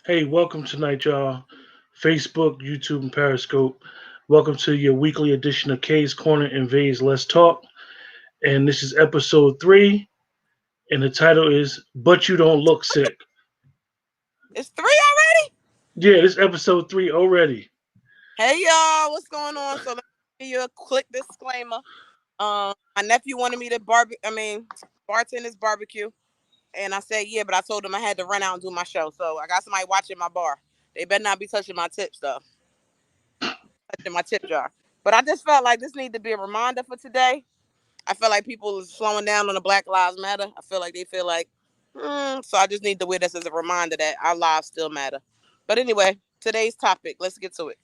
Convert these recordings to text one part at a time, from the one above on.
Hey, welcome tonight, y'all. Facebook, YouTube, and Periscope. Welcome to your weekly edition of K's Corner Invades Let's Talk. And this is episode 3. And the title is But You Don't Look Sick. It's three already? Yeah, this is episode 3 already. Hey y'all, what's going on? So let me give you a quick disclaimer. My nephew wanted me to bartend his barbecue. And I said yeah, but I told him I had to run out and do my show. So I got somebody watching my bar. They better not be touching my tips though. Touching my tip jar. But I just felt like this needed to be a reminder for today. I feel like people is slowing down on the Black Lives Matter. I feel like they feel like, so I just need to wear this as a reminder that our lives still matter. But anyway, today's topic, let's get to it.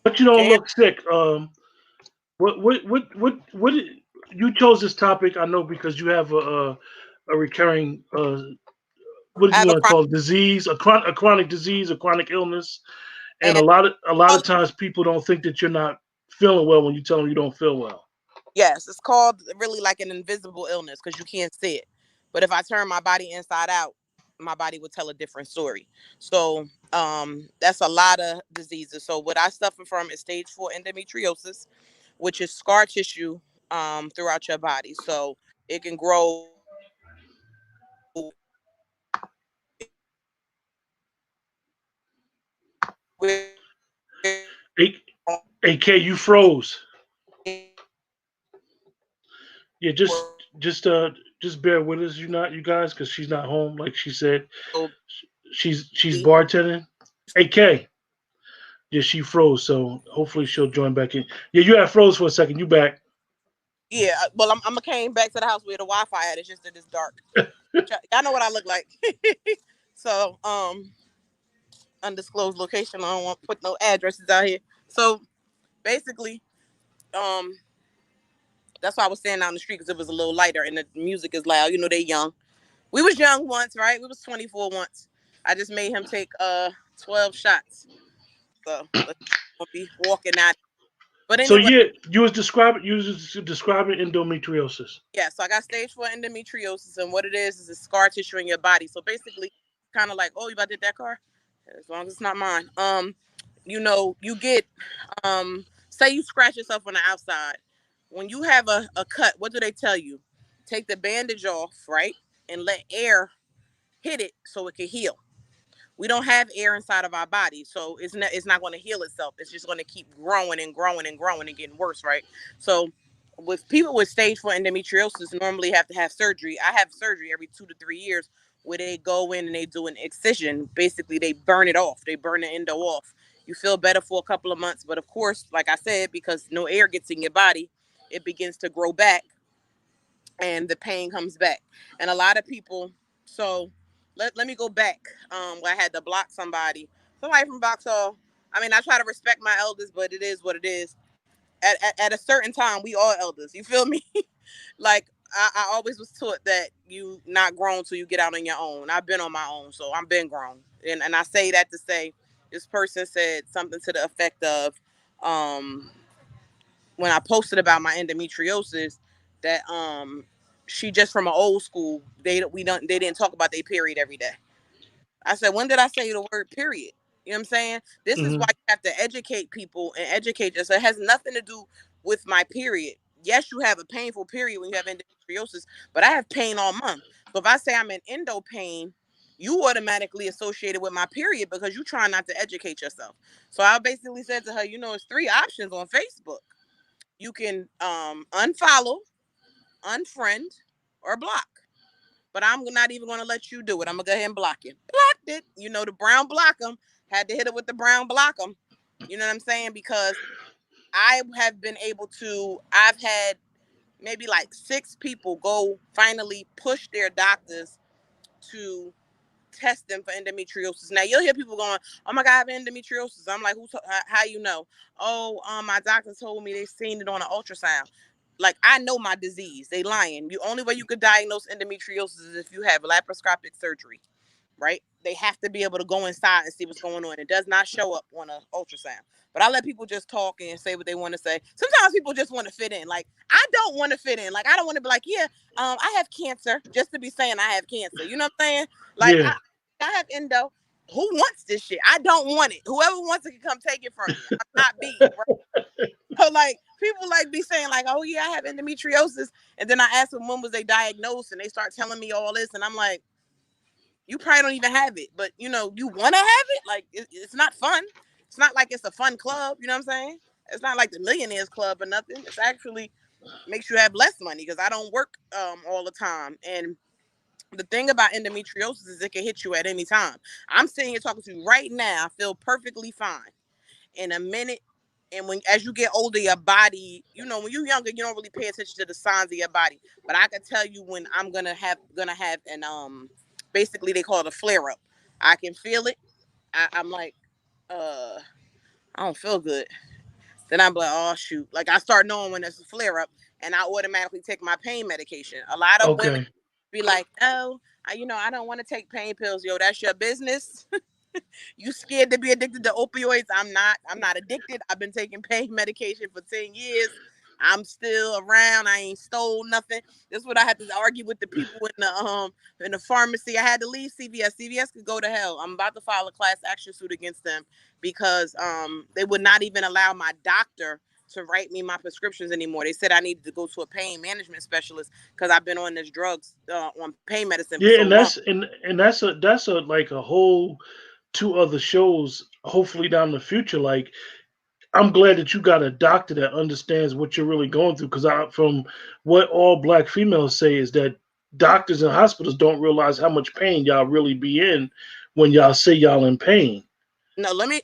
But you don't Okay. look sick. You chose this topic, I know, because you have a recurring, what I do you have a want to chronic call it, disease, a chronic disease, a chronic illness. And and a lot of called, times people don't think that you're not feeling well when you tell them you don't feel well. yes, it's called really like an invisible illness because you can't see it. But if I turn my body inside out, my body would tell a different story. So that's a lot of diseases. So what I suffer from is stage 4 endometriosis, which is scar tissue throughout your body. So it can grow A- AK, you froze. Yeah, just bear with us, you guys, because she's not home, like she said. She's bartending. AK, yeah, she froze, so hopefully she'll join back in. Yeah, you had froze for a second. You back? Yeah, well, I'm came back to the house where the Wi-Fi at. It's just that it's dark. Y'all know what I look like. So, undisclosed location. I don't want to put no addresses out here. So basically, um, that's why I was standing out in the street because it was a little lighter and the music is loud. You know, they young. We was young once, right? We was 24 once. I just made him take 12 shots. So let's be walking out. But So anyway, yeah, you was describing endometriosis. yeah. So I got stage 4 endometriosis, and what it is a scar tissue in your body. So basically, kind of like, oh, you about to hit that car? As long as it's not mine. You get say you scratch yourself on the outside. When you have a cut, what do they tell you? Take the bandage off, right? And let air hit it so it can heal. We don't have air inside of our body, so it's not going to heal itself. It's just going to keep growing and growing and growing and getting worse, right? So with people with stage 4 endometriosis normally have to have surgery. I have surgery every 2 to 3 years where they go in and they do an excision. Basically, they burn it off. They burn the endo off. You feel better for a couple of months, but of course, like I said, because no air gets in your body, it begins to grow back and the pain comes back. And a lot of people, so let me go back. Where I had to block somebody from Boxall. I mean, I try to respect my elders, but it is what it is. At a certain time, we all elders. You feel me? Like I always was taught that you not grown till you get out on your own. I've been on my own, so I'm been grown. And I say that to say this person said something to the effect of, um, when I posted about my endometriosis, that she just from an old school. They didn't talk about their period every day. I said, when did I say the word period? You know what I'm saying? This is why Hmm. you have to educate people and educate us. It has nothing to do with my period. Yes, you have a painful period when you have endometriosis, but I have pain all month. So if I say I'm in endo pain, you automatically associate it with my period because you trying not to educate yourself. So I basically said to her, it's 3 options on Facebook. You can unfollow, unfriend, or block. But I'm not even going to let you do it. I'm going to go ahead and block you. Blocked it. The brown block them. Had to hit it with the brown block them. You know what I'm saying? Because I have been able to, I've had maybe like 6 people go finally push their doctors to test them for endometriosis. Now you'll hear people going, "Oh my God, I have endometriosis." I'm like, how you know? Oh, my doctor told me they seen it on an ultrasound. Like I know my disease. They lying. The only way you could diagnose endometriosis is if you have laparoscopic surgery, right? They have to be able to go inside and see what's going on. It does not show up on an ultrasound. But I let people just talk and say what they want to say. Sometimes people just want to fit in. Like, I don't want to fit in. Like, I don't want to be like, yeah, I have cancer, just to be saying I have cancer. You know what I'm saying? Like, Yeah. I have endo. Who wants this shit? I don't want it. Whoever wants it can come take it from me. I'm not beat. Right? So, like, people like be saying like, oh yeah, I have endometriosis, and then I ask them when was they diagnosed, and they start telling me all this, and I'm like, you probably don't even have it, but you know, you want to have it. Like, it's not fun. It's not like it's a fun club. You know what I'm saying? It's not like the Millionaires Club or nothing. It's actually makes you have less money because I don't work all the time. And the thing about endometriosis is it can hit you at any time. I'm sitting here talking to you right now. I feel perfectly fine. In a minute, and when as you get older, your body, you know, when you're younger, you don't really pay attention to the signs of your body. But I can tell you when I'm gonna have an basically they call it a flare up. I can feel it. I'm like, I don't feel good. Then I'm like, oh shoot. Like, I start knowing when there's a flare up, and I automatically take my pain medication. A lot of women Okay. be like, oh, I don't want to take pain pills. Yo, that's your business. You scared to be addicted to opioids? I'm not. I'm not addicted. I've been taking pain medication for 10 years. I'm still around. I ain't stole nothing. This is what I had to argue with the people in the pharmacy. I had to leave CVS. CVS could go to hell. I'm about to file a class action suit against them because they would not even allow my doctor to write me my prescriptions anymore. They said I needed to go to a pain management specialist because I've been on this drugs on pain medicine for Yeah, so and long. that's a like a whole two other shows. Hopefully down the future, like I'm glad that you got a doctor that understands what you're really going through. Because from what all black females say is that doctors and hospitals don't realize how much pain y'all really be in when y'all say y'all in pain. No, let me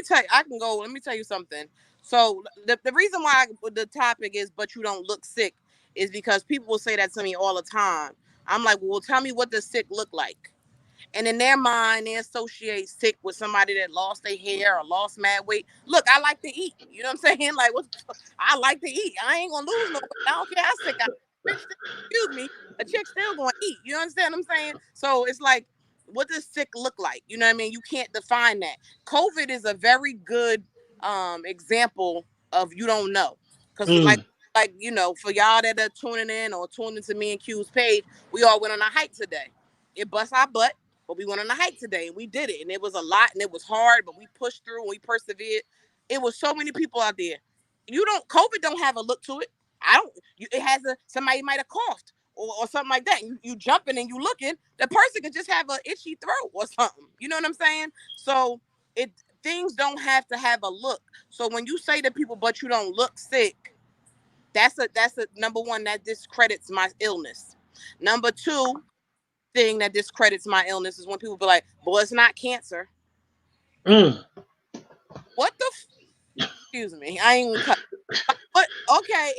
tell you. I can go. Let me tell you something. So the reason why the topic is, but you don't look sick, is because people will say that to me all the time. I'm like, well, tell me what does sick look like? And in their mind, they associate sick with somebody that lost their hair or lost mad weight. Look, I like to eat. You know what I'm saying? Like, I like to eat. I ain't gonna lose no weight. I don't care how sick I am. Bitch, excuse me, a chick still gonna eat. You understand what I'm saying? So it's like, what does sick look like? You know what I mean? You can't define that. COVID is a very good example of you don't know. Because Mm, you know, for y'all that are tuning in or tuning to me and Q's page, we all went on a hike today. It bust our butt, but we went on a hike today and we did it. And it was a lot and it was hard, but we pushed through and we persevered. It was so many people out there. COVID don't have a look to it. I don't, it has somebody might have coughed or something like that. You jumping and you looking, the person could just have an itchy throat or something. You know what I'm saying? So it, things don't have to have a look. So when you say to people, but you don't look sick, that's a number one, that discredits my illness. Number two thing that discredits my illness is when people be like, boy, it's not cancer. mm. What the excuse me, I ain't cut. But okay,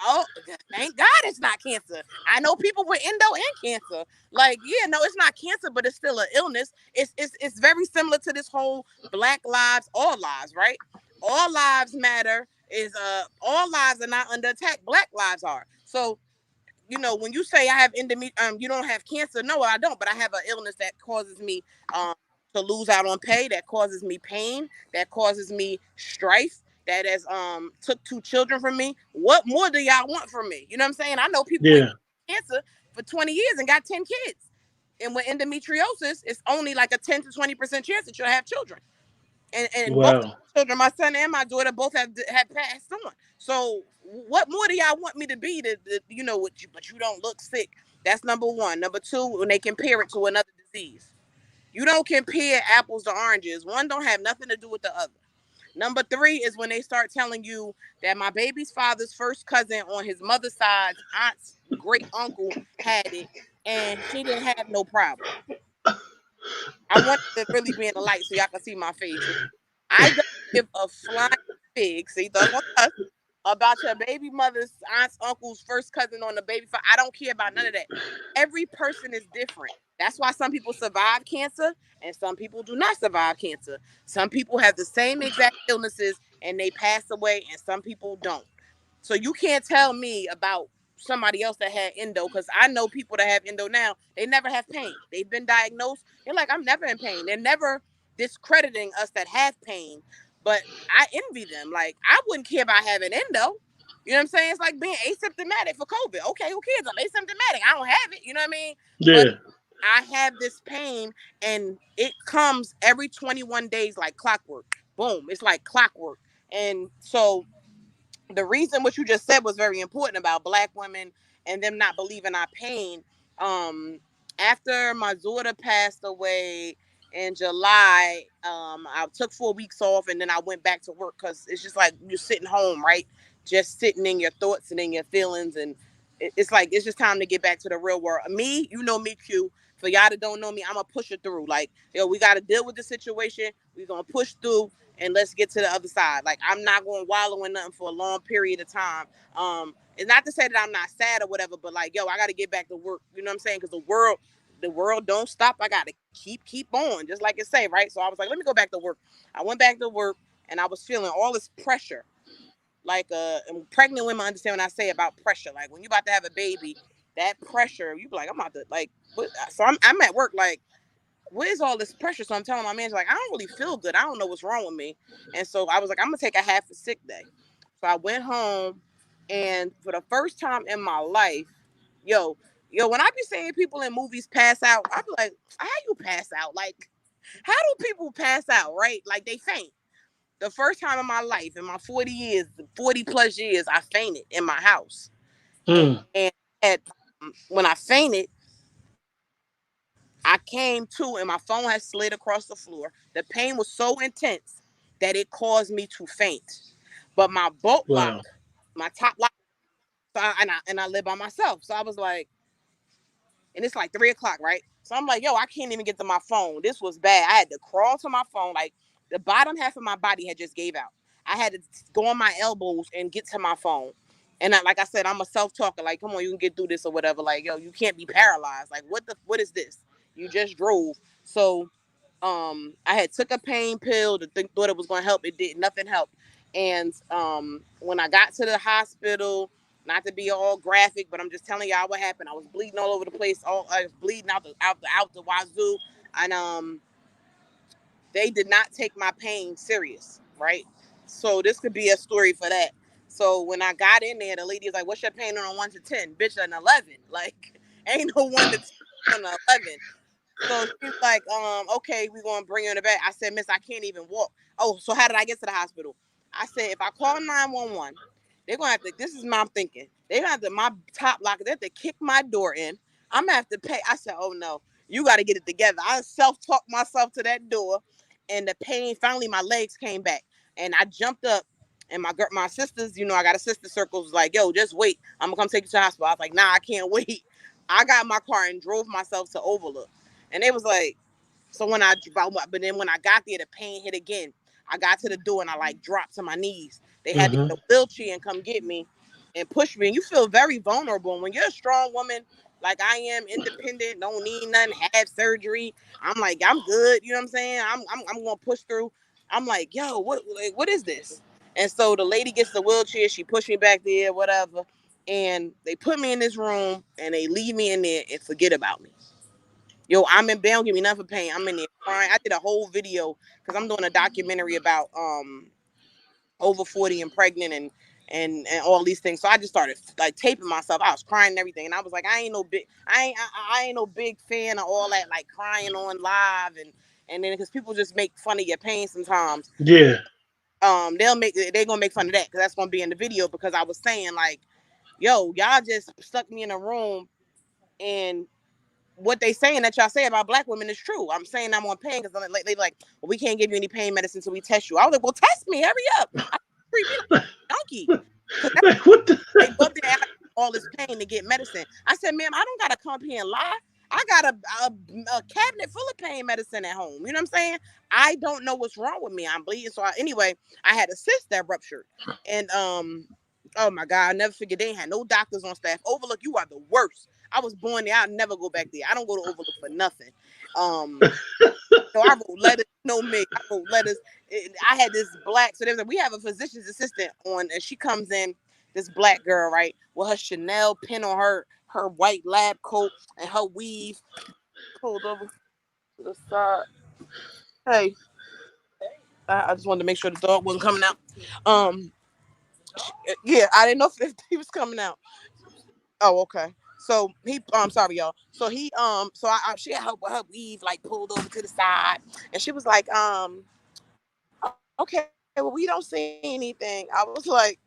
oh, thank God it's not cancer. I know people with endo and cancer. Like, yeah, no, it's not cancer, but it's still an illness. It's very similar to this whole Black lives, all lives, right? All lives matter is all lives are not under attack. Black lives are. So you know, when you say I have you don't have cancer. No, I don't, but I have an illness that causes me um, to lose out on pay, that causes me pain, that causes me strife, that has took two children from me. What more do y'all want from me? You know what I'm saying? I know people with Yeah. cancer for 20 years and got 10 kids. And with endometriosis, it's only like a 10 to 20% chance that you'll have children. And both Wow. children, my son and my daughter, both have passed on. So what more do y'all want me to be you know, but you don't look sick? That's number one. Number two, when they compare it to another disease, you don't compare apples to oranges. One don't have nothing to do with the other. Number three is when they start telling you that my baby's father's first cousin on his mother's side, aunt's great uncle had it, and she didn't have no problem. I want to really be in the light so y'all can see my face. I don't give a flying fig. See, thug on us about your baby mother's aunt's uncle's first cousin on the baby. I don't care about none of that. Every person is different. That's why some people survive cancer and some people do not survive cancer. Some people have the same exact illnesses and they pass away, and some people don't. So you can't tell me about somebody else that had endo, because I know people that have endo now, they never have pain. They've been diagnosed. They're like, I'm never in pain. They're never discrediting us that have pain. But I envy them. Like, I wouldn't care about having endo. You know what I'm saying? It's like being asymptomatic for COVID. Okay, who cares? I'm asymptomatic. I don't have it. You know what I mean? Yeah. But I have this pain, and it comes every 21 days like clockwork. Boom. It's like clockwork. And so the reason what you just said was very important about Black women and them not believing our pain. Um, After my daughter passed away in July, I took 4 weeks off, and then I went back to work because it's just like you're sitting home, right? Just sitting in your thoughts and in your feelings, and it's like it's just time to get back to the real world. Me, you know me, Q. For y'all that don't know me, I'm gonna push it through. Like, we got to deal with the situation. We're gonna push through, and let's get to the other side. Like, I'm not going to wallow in nothing for a long period of time. It's not to say that I'm not sad or whatever, but like, I got to get back to work. You know what I'm saying? Because the world don't stop. I got to keep on, just like it say, right? So I was like, let me go back to work. I went back to work, and I was feeling all this pressure. Like, and pregnant women understand when I say about pressure. Like, when you about to have a baby, that pressure, you be like, I'm about to, like, what? So I'm at work, like, where's all this pressure? So I'm telling my manager, like, I don't really feel good. I don't know what's wrong with me. And so I was like, I'm gonna take a half a sick day. So I went home, and for the first time in my life, yo, when I be seeing people in movies pass out, I be like, how you pass out? Like, how do people pass out, right? Like, they faint. The first time in my life, in my 40 plus years, I fainted in my house. And at, when I fainted, I came to, and my phone had slid across the floor. The pain was so intense that it caused me to faint. But my bolt lock, Wow. my top lock, and I live by myself. So I was like, and it's like 3 o'clock, right? So I'm like, I can't even get to my phone. This was bad. I had to crawl to my phone. Like, the bottom half of my body had just gave out. I had to go on my elbows and get to my phone. And like I said, I'm a self-talker. Like, come on, you can get through this or whatever. Like, you can't be paralyzed. Like, what is this? You just drove. So I had took a pain pill to thought it was going to help. It did nothing helped. And when I got to the hospital, not to be all graphic, but I'm just telling y'all what happened. I was bleeding all over the place. I was bleeding out the wazoo, and they did not take my pain serious, right? So this could be a story for that. So when I got in there, the lady was like, "What's your pain on a 1 to 10, bitch? An 11. Like, ain't no 1 to 10 on an 11." So she's like, okay, we're gonna bring you in the back. I said, Miss, I can't even walk. Oh, so how did I get to the hospital? I said, if I call 911, they're gonna have to, this is my thinking. They're gonna have to, my top locker, they have to kick my door in. I'm gonna have to pay. I said, oh no, you gotta get it together. I self-talked myself to that door, and the pain, finally my legs came back. And I jumped up, and my sisters, I got a sister circle, was like, yo, just wait. I'm gonna come take you to the hospital. I was like, nah, I can't wait. I got in my car and drove myself to Overlook. And they was like, so but then when I got there, the pain hit again. I got to the door and I like dropped to my knees. They had to get a wheelchair and come get me and push me. And you feel very vulnerable. And when you're a strong woman, like I am, independent, don't need nothing, have surgery, I'm like, I'm good. You know what I'm saying? I'm gonna push through. I'm like, yo, what is this? And so the lady gets the wheelchair, she pushed me back there, whatever. And they put me in this room and they leave me in there and forget about me. They don't give me nothing for pain. I'm in there crying. I did a whole video because I'm doing a documentary about over 40 and pregnant and all these things. So I just started like taping myself. I was crying and everything, and I was like, I ain't no big fan of all that, like crying on live and then because people just make fun of your pain sometimes. Yeah. They're gonna make fun of that because that's gonna be in the video because I was saying like, yo, y'all just stuck me in a room and what they saying that y'all say about Black women is true. I'm saying I'm on pain because they like, well, we can't give you any pain medicine until we test you. I was like, well, test me, hurry up. I treat me like a donkey because What the? they go up there all this pain to get medicine. I said, ma'am, I don't gotta come up here and lie. I got a cabinet full of pain medicine at home. You know what I'm saying? I don't know what's wrong with me. I'm bleeding. So anyway, I had a cyst that ruptured, and oh my God, I never forget. They ain't had no doctors on staff. Overlook, you are the worst. I was born there. I'll never go back there. I don't go to Overlook for nothing. So I wrote letters. No me. I wrote letters. I had this black. So we have a physician's assistant on, and she comes in. This black girl, right, with her Chanel pin on her white lab coat and her weave pulled over to the side. Hey, I just wanted to make sure the dog wasn't coming out. Um, yeah, I didn't know if he was coming out. Oh, okay. So he, sorry, y'all. So he, she had her weave like pulled over to the side, and she was like, okay, well, we don't see anything. I was like,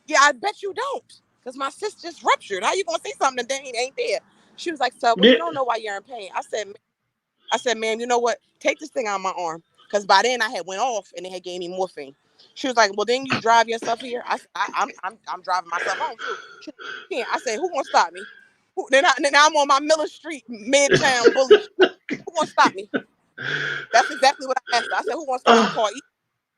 yeah, I bet you don't, because my cyst just ruptured. How you gonna see something that ain't there? She was like, so, well, you Yeah. don't know why you're in pain. I said, ma'am, you know what? Take this thing out of my arm. Because by then I had went off and they had gave me morphine. She was like, well, then you drive yourself here. I'm driving myself home too. She said, you can't. I said, who gonna stop me? Then I'm on my Miller Street, Midtown Bully. Who gonna stop me? That's exactly what I asked her. I said, who gonna stop me? I'm Uh, calling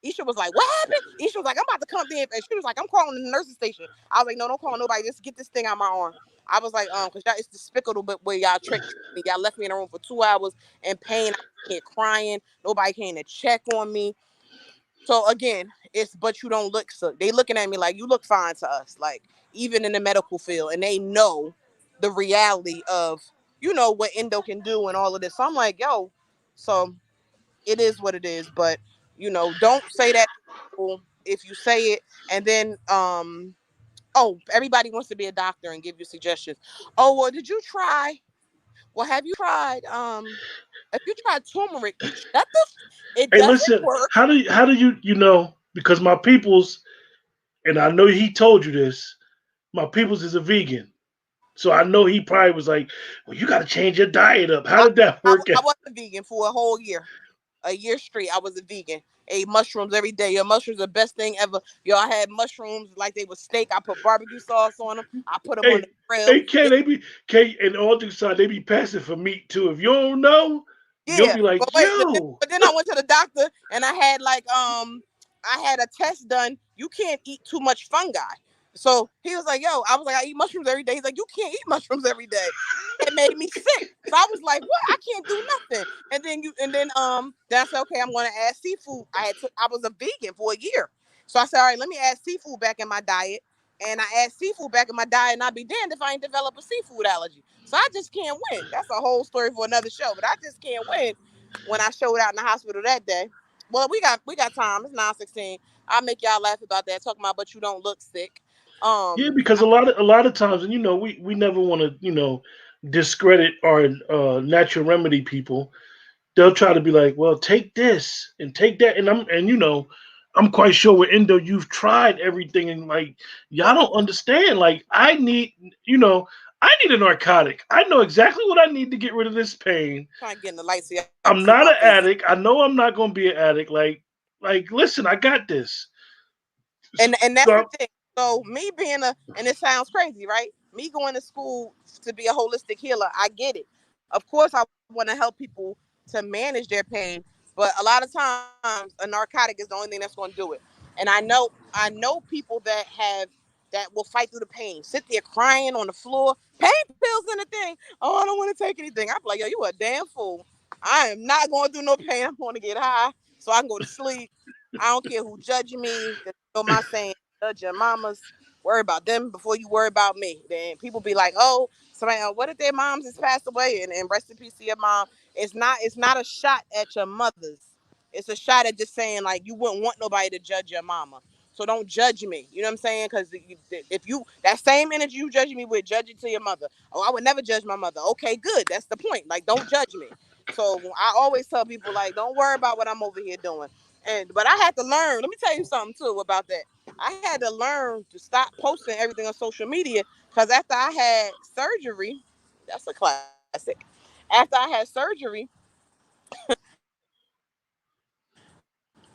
Isha was like, what happened? Isha was like, I'm about to come in. And she was like, I'm calling the nursing station. I was like, no, don't call nobody. Just get this thing out of my arm. I was like, because y'all, it's despicable, but where y'all tricked me. Y'all left me in a room for 2 hours in pain. I was here crying. Nobody came to check on me. So again, it's but you don't look so. They looking at me like you look fine to us, like even in the medical field, and they know the reality of what endo can do and all of this. So I'm like, yo, so it is what it is. But don't say that to people if you say it, and then oh, everybody wants to be a doctor and give you suggestions. Oh, well, did you try? Well, have you tried? If you tried turmeric, you shut the. It hey, doesn't listen. work. How do you know? Because my people's, and I know he told you this. My people's is a vegan, so I know he probably was like, "Well, you got to change your diet up." How I, did that work I out? was a vegan for a year straight. I was a vegan. Ate mushrooms every day. Your mushrooms are the best thing ever. Yo, I had mushrooms like they were steak. I put barbecue sauce on them. I put them on Hey, the grill. hey, K, they be K, and all due side, they be passing for meat too. If you don't know, you'll Yeah, be but like, wait, "Yo." but then I went to the doctor and I had I had a test done. You can't eat too much fungi. So he was like, yo, I was like, I eat mushrooms every day. He's like, you can't eat mushrooms every day. It made me sick. So I was like, what? I can't do nothing. And then I said, okay, I'm gonna add seafood. I was a vegan for a year. So I said, all right, let me add seafood back in my diet. And I add seafood back in my diet, and I'd be damned if I ain't develop a seafood allergy. So I just can't win. That's a whole story for another show. But I just can't win when I showed out in the hospital that day. Well, we got time. It's 9:16. I'll make y'all laugh about that. Talking about, but you don't look sick. Yeah, Um, because a lot of times, and we never want to discredit our natural remedy people. They'll try to be like, well, take this and take that, I'm quite sure with endo you've tried everything, and like y'all don't understand. Like you know, I need a narcotic. I know exactly what I need to get rid of this pain. trying to get in the light so y'all can I'm see not my an face. addict. I know I'm not going to be an addict. Like, listen, I got this. So, And that's the so thing. So me being and it sounds crazy, right? Me going to school to be a holistic healer, I get it. Of course, I want to help people to manage their pain, but a lot of times a narcotic is the only thing that's going to do it. And I know people that will fight through the pain, sit there crying on the floor, pain pills and the thing. Oh, I don't want to take anything. I'm like, yo, you a damn fool. I am not going through no pain. I'm going to get high so I can go to sleep. I don't care who judging me. You know my saying, judge your mamas. Worry about them before you worry about me. Then people be like, oh, somebody, what if their moms has passed away and rest in peace to your mom? It's not a shot at your mothers. It's a shot at just saying like you wouldn't want nobody to judge your mama. So don't judge me. You know what I'm saying? Because if you that same energy you judging me with, judge it to your mother. Oh, I would never judge my mother. Okay, good. That's the point. Like, don't judge me. So I always tell people like, don't worry about what I'm over here doing. But I had to learn. Let me tell you something too about that. I had to learn to stop posting everything on social media because after I had surgery, that's a classic. After I had surgery,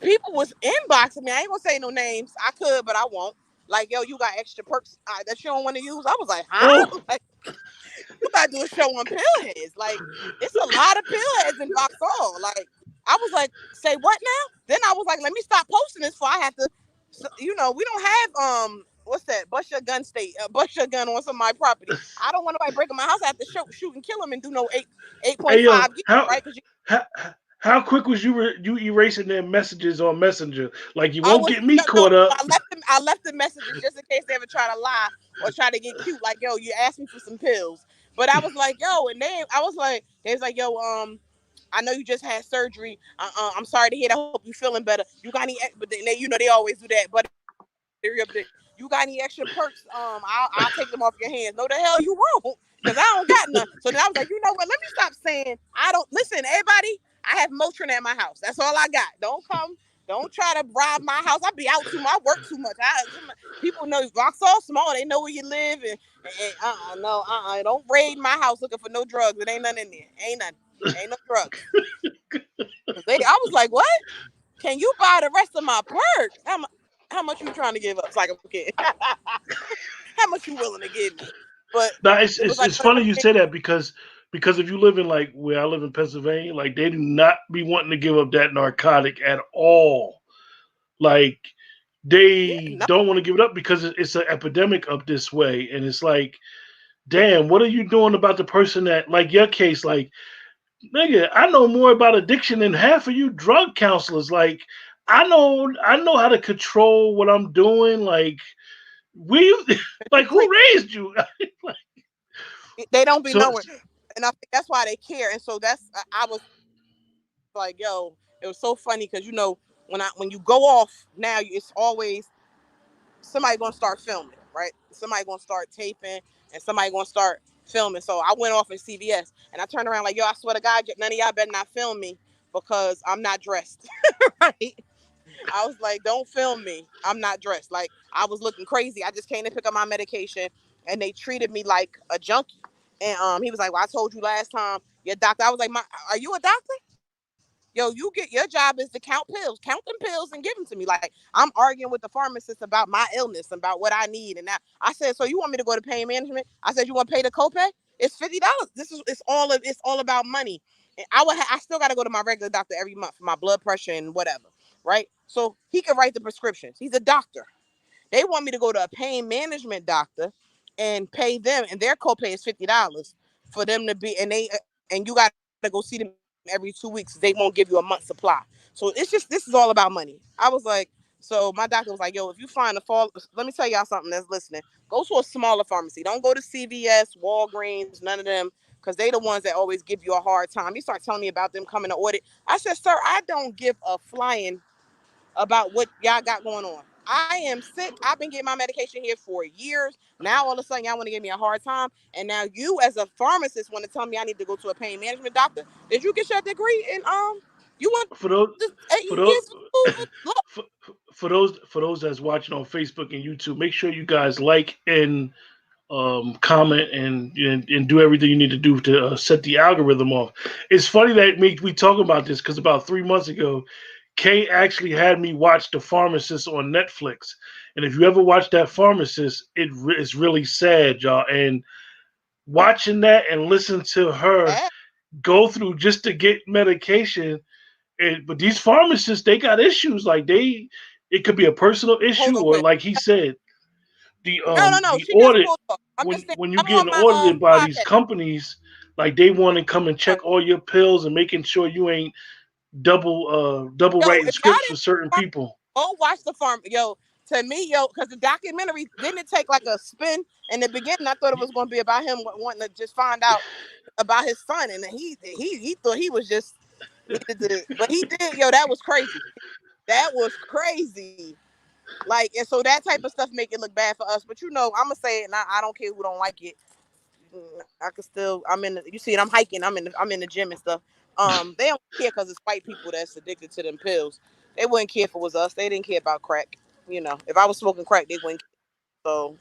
people was inboxing me. I ain't gonna say no names. I could, but I won't. Like, yo, you got extra perks that you don't want to use. I was like, huh? Like, oh, you gotta do a show on pill heads. Like, it's a lot of pill heads in Vauxhall. Like, I was like, say what now? Then I was like, let me stop posting this for I have to. So, we don't have what's that? Bust your gun state. Bust your gun on some of my property. I don't want nobody breaking my house. I have to shoot and kill him and do no eight point hey yo, five years, right? Because how how quick was you erasing their messages on Messenger? Like you I won't was get me no, caught up. I left the messages just in case they ever try to lie or try to get cute. Like, yo, you asked me for some pills, but I was like, yo, and I was like, they was like, yo, I know you just had surgery. I'm sorry to hear that. I hope you feeling better. You got any? But they, they always do that. But you got any extra perks? I'll take them off your hands. No, the hell you won't, because I don't got none. So then I was like, you know what? Let me stop saying I don't. Listen, everybody. I have Motrin at my house. That's all I got. Don't come. Don't try to rob my house. I be out too much. I work too much. People know Vauxhall small. They know where you live. No. Don't raid my house looking for no drugs. It ain't nothing in there. Ain't nothing. Ain't no drugs. I was like, what? Can you buy the rest of my perks? How much you trying to give up? It's like, okay. How much you willing to give me? But now it was like, it's funny you say that because if you live in like where I live in Pennsylvania, like they do not be wanting to give up that narcotic at all. Like they no. don't want to give it up because it's an epidemic up this way, and it's like, damn, what are you doing about the person that, like your case, like, nigga, I know more about addiction than half of you drug counselors. Like, I know how to control what I'm doing. Like, we, like, who raised you? Like, They don't be so knowing, and I think that's why they care. And so I was like, yo, it was so funny because when you go off now, it's always somebody gonna start filming, right? Somebody gonna start taping, and somebody gonna start filming. So I went off in CVS, and I turned around like, yo, I swear to God, none of y'all better not film me because I'm not dressed, right? I was like, don't film me. I'm not dressed. Like, I was looking crazy. I just came to pick up my medication, and they treated me like a junkie. And he was like, well, I told you last time, your doctor. I was like, are you a doctor? Yo, your job is to count pills, count them pills, and give them to me. Like, I'm arguing with the pharmacist about my illness, about what I need, and that. I said, so you want me to go to pain management? I said, you want to pay the copay? It's $50. It's all about money. And I still got to go to my regular doctor every month for my blood pressure and whatever, right? So he could write the prescriptions. He's a doctor. They want me to go to a pain management doctor and pay them, and their copay is $50 for them to be, and you got to go see them every 2 weeks. They won't give you a month supply. So this is all about money. I was like, so my doctor was like, yo, if you find a fall, let me tell y'all something that's listening. Go to a smaller pharmacy. Don't go to CVS, Walgreens, none of them, because they the ones that always give you a hard time. You start telling me about them coming to audit. I said, sir, I don't give a flying about what y'all got going on. I am sick. I've been getting my medication here for years. Now all of a sudden y'all want to give me a hard time. And now you as a pharmacist want to tell me I need to go to a pain management doctor. Did you get your degree in you want for those, this 8 for years those, of school? Look, for, for those that's watching on Facebook and YouTube, make sure you guys like and comment and do everything you need to do to set the algorithm off. It's funny that we talk about this because about 3 months ago, Kay actually had me watch The Pharmacist on Netflix. And if you ever watch that Pharmacist, it's really sad, y'all. And watching that and listen to her eh, go through just to get medication. But these pharmacists, they got issues. Like it could be a personal hold issue, on or quick. like he said, No. the She got audit pulled off. I'm just saying when you I'm on getting my audited by these podcast. companies, like they want to come and check all your pills and making sure you ain't double Yo, writing if y'all scripts for certain didn't people. go watch the farm. Yo, to me, because the documentary didn't it take like a spin in the beginning. I thought it was going to be about him wanting to just find out about his son, and he thought he was just needed to, but he did. Yo, that was crazy. That was crazy. Like, and so that type of stuff make it look bad for us. But I'm gonna say it, and I don't care who don't like it. I could still. I'm in. You see it. I'm hiking. I'm in the gym and stuff. They don't care because it's white people that's addicted to them pills. They wouldn't care if it was us. They didn't care about crack. If I was smoking crack, they wouldn't care. So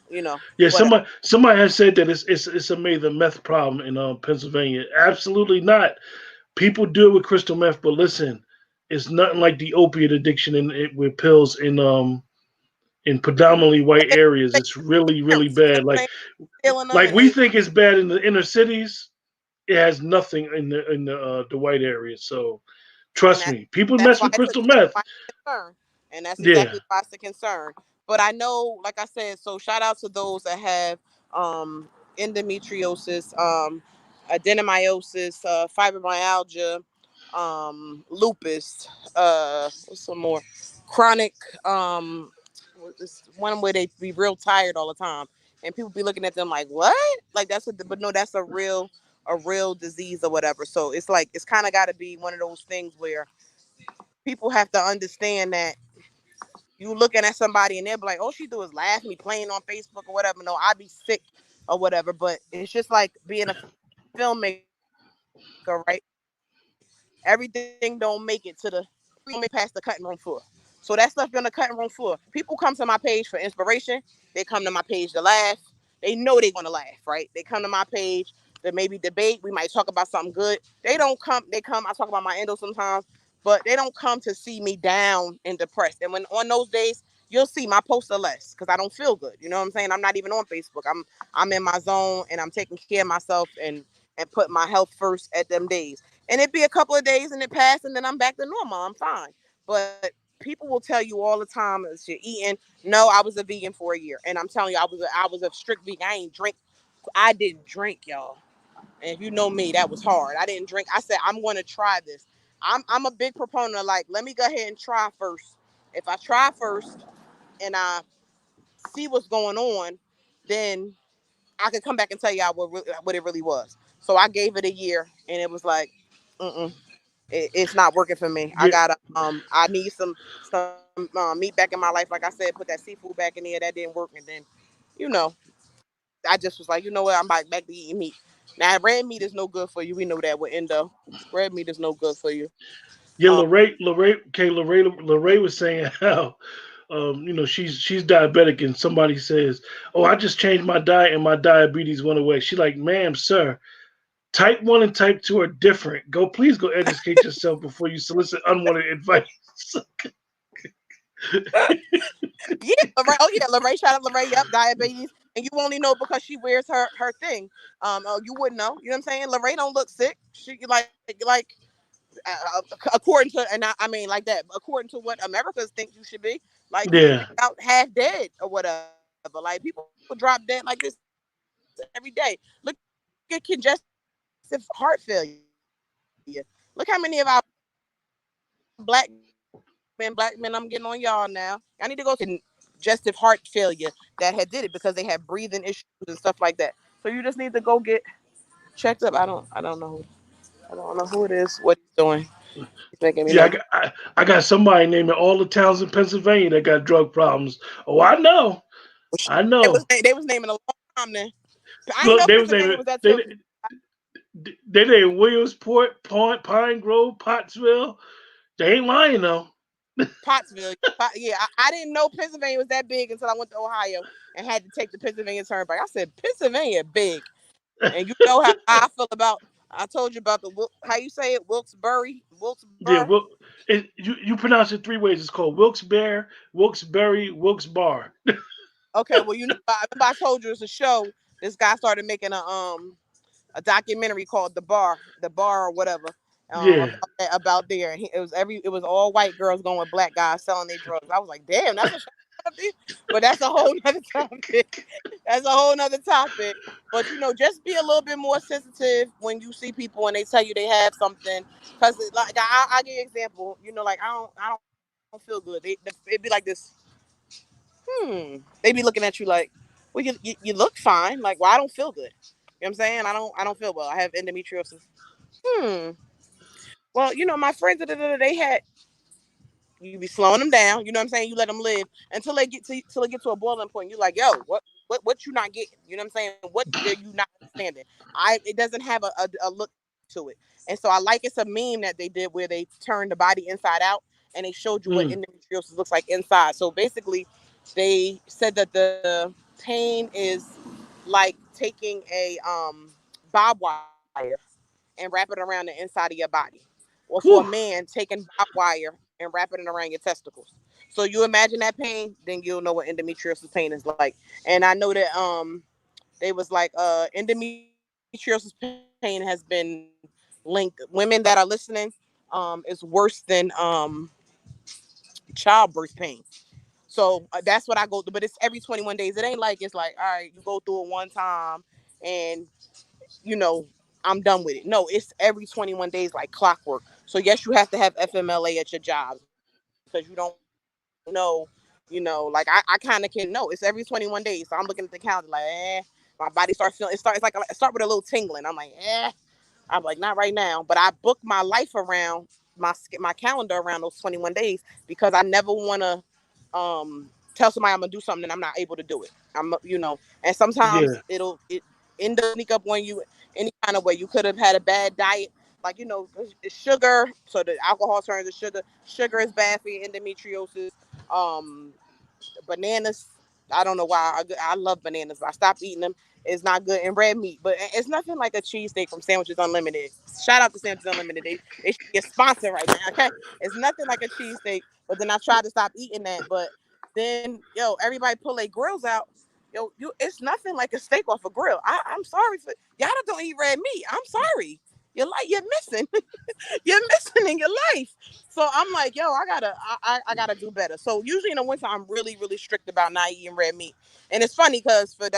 Yeah, whatever. somebody has said that it's a major meth problem in Pennsylvania. Absolutely not. People deal with crystal meth, but listen, it's nothing like the opiate addiction with pills in predominantly white areas. It's really really bad. Stealing them Like and we they think it's bad in the inner cities. It has nothing in the white areas. So and trust me, people that's mess why with crystal meth. it's a concern, and that's Yeah, exactly why it's a concern. But I know, like I said, so shout out to those that have um, endometriosis, adenomyosis, fibromyalgia, lupus, what's some more chronic, this one where they be real tired all the time, and people be looking at them like, what? Like but no, that's a real. a real disease or whatever. So it's like it's kind of got to be one of those things where people have to understand that you looking at somebody and they'll be like, "Oh, she do is laugh me playing on Facebook or whatever." No, I'd be sick or whatever. But it's just like being a filmmaker, right? Everything don't make it to the past the cutting room floor. So that stuff on the cutting room floor. People come to my page for inspiration. They come to my page to laugh. They know they're gonna laugh, right? They come to my page to maybe debate. We might talk about something good. They don't come. They come. I talk about my endo sometimes, but they don't come to see me down and depressed. And when on those days, you'll see my posts are less because I don't feel good. You know what I'm saying? I'm not even on Facebook. I'm in my zone and I'm taking care of myself and put my health first at them days. And it'd be a couple of days and it passed and then I'm back to normal. I'm fine. But people will tell you all the time as you're eating. No, I was a vegan for a year, and I'm telling you, I was a strict vegan. I ain't drink. I didn't drink, y'all. And if you know me, that was hard. I didn't drink. I said I'm going to try this. I'm a big proponent of like, let me go ahead and try first. If I try first and I see what's going on, then I could come back and tell y'all what it really was. So I gave it a year, and it was like, mm-mm, it's not working for me. I Yeah, gotta I need some meat back in my life. Like I said, put that seafood back in there. That didn't work, and then, you know, I just was like, you know what, I'm back to eating meat. Now red meat is no good for you. We know that with endo. Red meat is no good for you. yeah. Um, Lorraine was saying how, she's diabetic, and somebody says, "Oh, I just changed my diet, and my diabetes went away." She like, "Ma'am, sir, type 1 and type 2 are different. Please go educate yourself before you solicit unwanted advice." yeah, Lorraine. Oh yeah, Lorraine. Shout out Lorraine. Yep, diabetes, and you only know because she wears her thing. You wouldn't know. You know what I'm saying? Lorraine don't look sick. She like according to, and I mean like that, according to what Americans think you should be. Like you should be Yeah, out half dead or whatever. Like people drop dead like this every day. Look at congestive heart failure. Look how many of our black men, I'm getting on y'all now. Y'all need to go get congestive heart failure that had did it because they had breathing issues and stuff like that. So you just need to go get checked up. I don't know who checked up. I don't know who. I don't know who it is. What he's doing. He's making me mad. yeah. I got somebody naming all the towns in Pennsylvania that got drug problems. Oh, I know, I know. They was naming a long time then. I ain't Look, know they was Pennsylvania naming was that they tilted. they named Williamsport, Pine Grove, Pottsville. They ain't lying though. Pottsville. Yeah, I didn't know Pennsylvania was that big until I went to Ohio and had to take the Pennsylvania turnpike. I said Pennsylvania big, and you know how I feel about. I told you about how you say it, Yeah, Wilkes-Barre. you pronounce it three ways. It's called Wilkes-Barre, Wilkes-Barre, Wilkes-Barre. Okay, well you know I remember I told you it's a show. This guy started making a documentary called The Bar or whatever, Yeah. about there. And it was all white girls going with black guys selling their drugs. I was like, damn, that's a show up there. But that's a whole nother topic. That's a whole nother topic. But just be a little bit more sensitive when you see people and they tell you they have something. Cause like I give you an example. Like I don't feel good. It'd be like this. They be looking at you like, well, you look fine. Like, well, I don't feel good. You know what I'm saying? I don't feel well. I have endometriosis. Hmm. Well, my friends, they had, you be slowing them down. You know what I'm saying? You let them live until they get till it get to a boiling point. You're like, yo, what you not getting? You know what I'm saying? What are you not understanding? It doesn't have a look to it. And so I like it's a meme that they did where they turned the body inside out and they showed you what Mm. endometriosis looks like inside. So basically, they said that the pain is like taking a barbed wire and wrap it around the inside of your body. Or for a Whew. man, taking barbed wire and wrapping it around your testicles. So you imagine that pain, then you'll know what endometriosis pain is like. And I know that they was like endometriosis pain has been linked. Women that are listening, is worse than childbirth pain. So that's what I go through. But it's every 21 days. It ain't like it's like, all right, you go through it one time and you know, I'm done with it. No, it's every 21 days like clockwork. So yes, you have to have FMLA at your jobs because you don't know, like I kind of can know it's every 21 days. So I'm looking at the calendar like, my body starts feeling. It start with a little tingling. I'm like, I'm like, not right now. But I book my life around my calendar around those 21 days because I never want to tell somebody I'm gonna do something and I'm not able to do it. And sometimes it end up sneak up on you any kind of way. You could have had a bad diet, like it's sugar, so the alcohol turns to sugar. Sugar is bad for your endometriosis. Bananas, I don't know why. I love bananas, but I stopped eating them. It's not good. And red meat, but it's nothing like a cheesesteak from Sandwiches Unlimited. Shout out to Sandwiches Unlimited. They should be a sponsor right now, okay? It's nothing like a cheesesteak, but then I tried to stop eating that. But then, everybody pull their grills out. It's nothing like a steak off a grill. I'm sorry for y'all that don't eat red meat. I'm sorry. You're missing. You're missing in your life. So I'm like, I gotta do better. So usually in the winter, I'm really, really strict about not eating red meat. And it's funny because for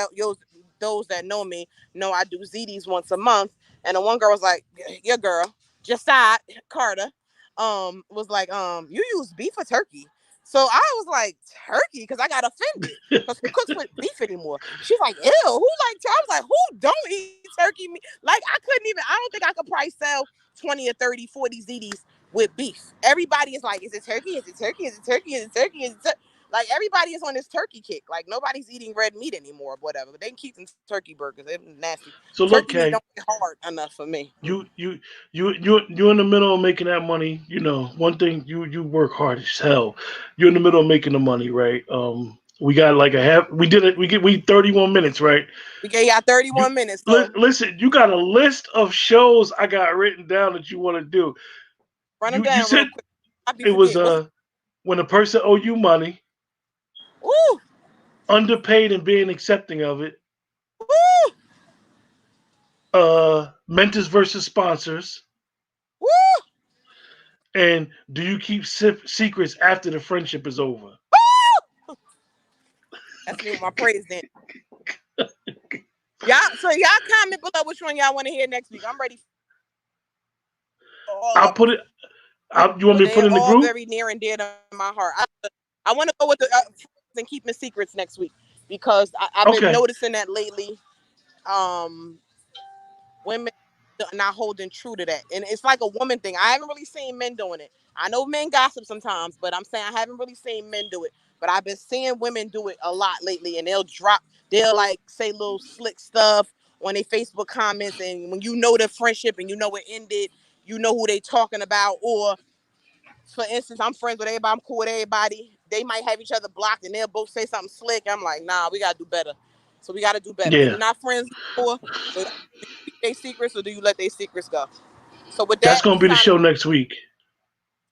those that know me know I do ZDs once a month. And the one girl was like, your girl, Jasad Carter, was like, you use beef or turkey? So I was like, turkey, because I got offended. Because who cooks with beef anymore? She's like, ew, who like I was like, who don't eat turkey meat? Like, I don't think I could probably sell 20 or 30, 40 ZDs with beef. Everybody is like, is it turkey? Is it turkey? Is it turkey? Is it turkey? Is it like, everybody is on this turkey kick. Like, nobody's eating red meat anymore or whatever. But they can keep them turkey burgers. They're nasty. So turkey look, Kay, meat don't get hard enough for me. You're in the middle of making that money. One thing, you work hard as hell. You're in the middle of making the money, right? We got like a half. We did it. We 31 minutes, right? We gave y'all 31 minutes. So listen, you got a list of shows I got written down that you want to do. Run them You down said real quick. it was when a person owe you money. Woo! Underpaid and being accepting of it. Woo! Mentors versus sponsors. Woo! And do you keep secrets after the friendship is over? Woo! That's me with my praise then. Y'all comment below which one y'all want to hear next week. I'm ready. I'll put it. You want me to put it in the group? Very near and dear to my heart. I want to go with the and keeping secrets next week because I've been noticing that lately. Women are not holding true to that, and it's like a woman thing. I haven't really seen men doing it. I know men gossip sometimes, but I'm saying I haven't really seen men do it. But I've been seeing women do it a lot lately, and they'll like say little slick stuff on their Facebook comments, and when the friendship and it ended, who they talking about. Or for instance, I'm friends with everybody, I'm cool with everybody. They might have each other blocked, and they'll both say something slick. I'm like, nah, we gotta do better. So we gotta do better. Yeah. We're not friends anymore. So do you keep their secrets or do you let their secrets go? So with that, that's gonna be the show next week.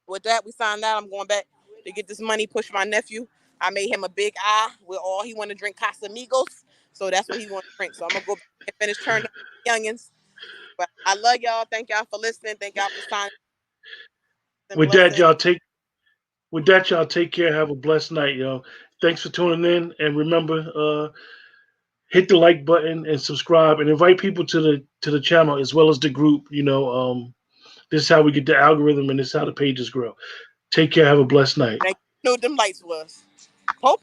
With that, we signed out. I'm going back to get this money, push my nephew. I made him a big eye with all he want to drink Casamigos. So that's what he want to drink. So I'm going to go back and finish turning up the youngins. But I love y'all. Thank y'all for listening. Thank y'all for signing. With that, y'all take care. Have a blessed night, y'all. Thanks for tuning in. And remember, hit the like button and subscribe and invite people to the channel as well as the group. This is how we get the algorithm and this is how the pages grow. Take care. Have a blessed night. Thank you. Know what them lights was. Popo.